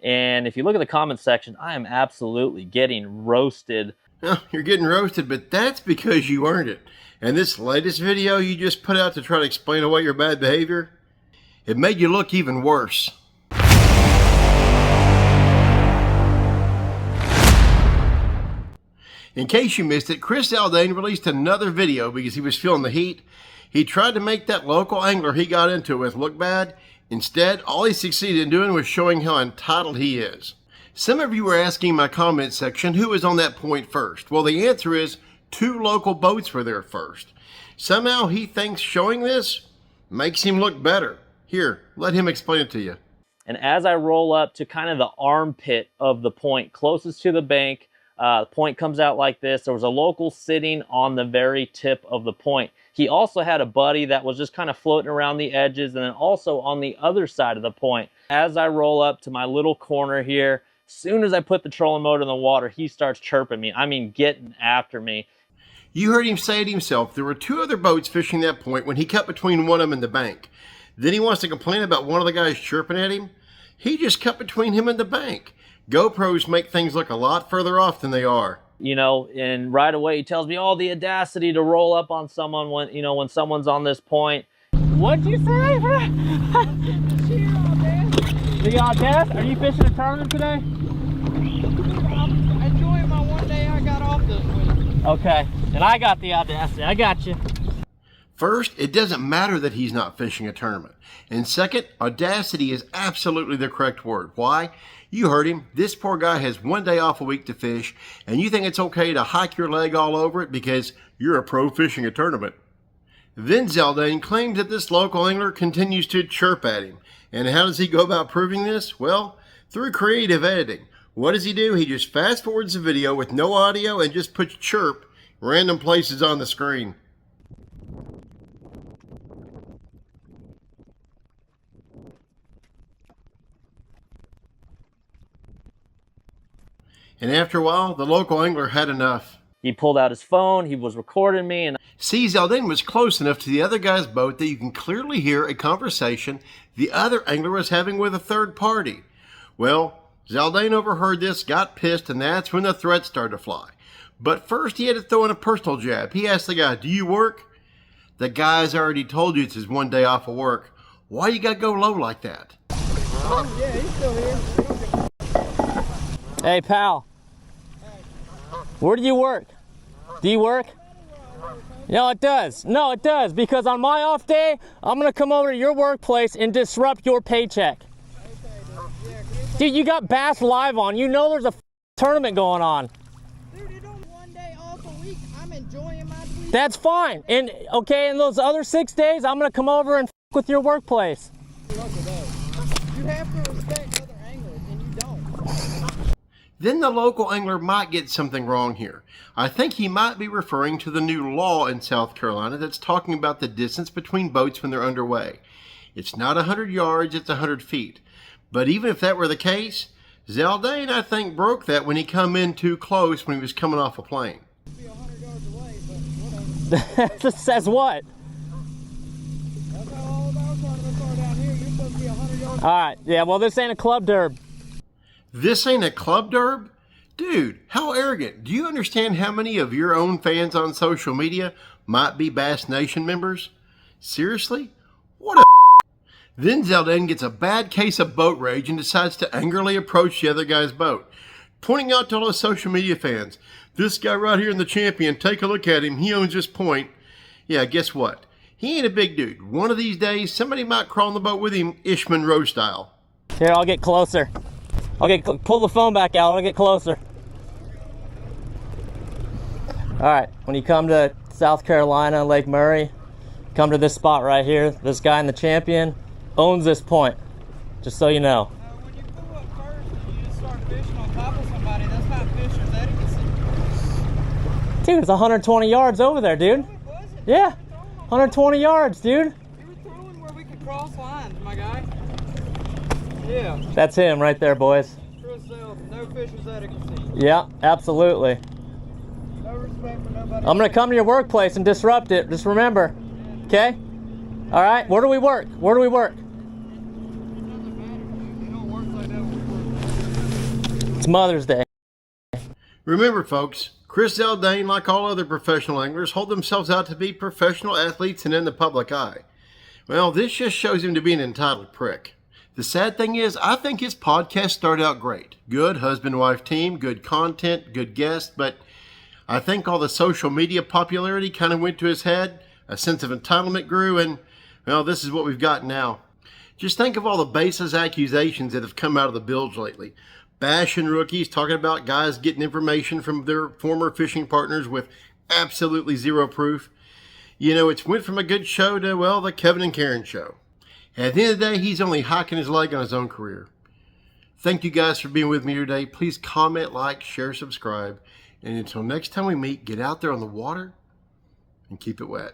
And if you look at the comment section, I am absolutely getting roasted. Well, you're getting roasted, but that's because you earned it. And this latest video you just put out to try to explain away your bad behavior, it made you look even worse. In case you missed it, Chris Zaldain released another video because he was feeling the heat. He tried to make that local angler he got into it with look bad. Instead, all he succeeded in doing was showing how entitled he is. Some of you were asking in my comment section who was on that point first. Well, the answer is 2 local boats were there first. Somehow he thinks showing this makes him look better. Here, let him explain it to you. And as I roll up to kind of the armpit of the point closest to the bank, the point comes out like this. There was a local sitting on the very tip of the point. He also had a buddy that was just kind of floating around the edges and then also on the other side of the point. As I roll up to my little corner here, as soon as I put the trolling motor in the water, he starts chirping me. I mean, getting after me. You heard him say it himself. There were 2 other boats fishing that point when he cut between one of them and the bank. Then he wants to complain about one of the guys chirping at him. He just cut between him and the bank. GoPros make things look a lot further off than they are. You know, and right away he tells me, oh, the audacity to roll up on someone when, you know, when someone's on this point. What'd you say, bro? The audacity? Are you fishing a tournament today? I'm enjoying my one day I got off this week. Okay, and I got the audacity. I got you. First, it doesn't matter that he's not fishing a tournament. And second, audacity is absolutely the correct word. Why? You heard him. This poor guy has one day off a week to fish, and you think it's okay to hike your leg all over it because you're a pro fishing a tournament. Then Zaldain claims that this local angler continues to chirp at him. And how does he go about proving this? Well, through creative editing. What does he do? He just fast forwards the video with no audio and just puts chirp random places on the screen. And after a while, the local angler had enough. He pulled out his phone, he was recording me, and See, Zaldain was close enough to the other guy's boat that you can clearly hear a conversation the other angler was having with a third party. Well, Zaldain overheard this, got pissed, and that's when the threats started to fly. But first, he had to throw in a personal jab. He asked the guy, do you work? The guy's already told you it's his one day off of work. Why you gotta go low like that? Oh, yeah, he's still here. hey, pal. Where do you work? Do you work? No, it does. No, it does. Because on my off day, I'm going to come over to your workplace and disrupt your paycheck. Dude, you got Bass Live on. You know there's a tournament going on. Dude, it's only one day off a week. I'm enjoying my week. That's fine. And, okay, in those other 6 days, I'm going to come over and with your workplace. You have to respect other anglers, and you don't. Then the local angler might get something wrong here. I think he might be referring to the new law in South Carolina that's talking about the distance between boats when they're underway. It's not 100 yards, it's 100 feet. But even if that were the case, Zaldain, I think, broke that when he come in too close when he was coming off a plane. Be 100 yards away, but whatever. This says what? That's how all of our tournaments are down here. You're supposed to be 100 yards. All right. Yeah, well, this ain't a club derb. This ain't a club derb? Dude, how arrogant. Do you understand how many of your own fans on social media might be BassNation members? Seriously? What a Then Zaldain gets a bad case of boat rage and decides to angrily approach the other guy's boat, pointing out to all his social media fans, this guy right here in the champion, take a look at him, he owns this point. Yeah, guess what? He ain't a big dude. One of these days, somebody might crawl in the boat with him, Ish Monroe style. Here, I'll get closer. Pull the phone back out, I'll get closer. All right, when you come to South Carolina, Lake Murray, come to this spot right here. This guy in the champion owns this point, just so you know. When you pull up first and you just start fishing on top of somebody, that's not fisher's etiquette. Dude, it's 120 yards over there, dude. Was it? Yeah, 120 yards, dude. You were throwing where we could cross lines, my guy. Yeah. That's him right there, boys. Chris Zaldain, no fisher's etiquette. Yeah, absolutely. No respect for nobody. I'm gonna come to your workplace and disrupt it. Just remember, okay? All right. Where do we work? Where do we work? It doesn't matter, dude. They don't work like that when we work. It's Mother's Day. Remember, folks, Chris Zaldain, like all other professional anglers, hold themselves out to be professional athletes and in the public eye. Well, this just shows him to be an entitled prick. The sad thing is, I think his podcast started out great. Good husband-wife team, good content, good guests, but I think all the social media popularity kind of went to his head, a sense of entitlement grew, and, well, this is what we've got now. Just think of all the baseless accusations that have come out of the bilge lately. Bashing rookies, talking about guys getting information from their former fishing partners with absolutely zero proof. You know, it's went from a good show to, well, the Kevin and Karen show. At the end of the day, he's only hiking his leg on his own career. Thank you guys for being with me today. Please comment, like, share, subscribe. And until next time we meet, get out there on the water and keep it wet.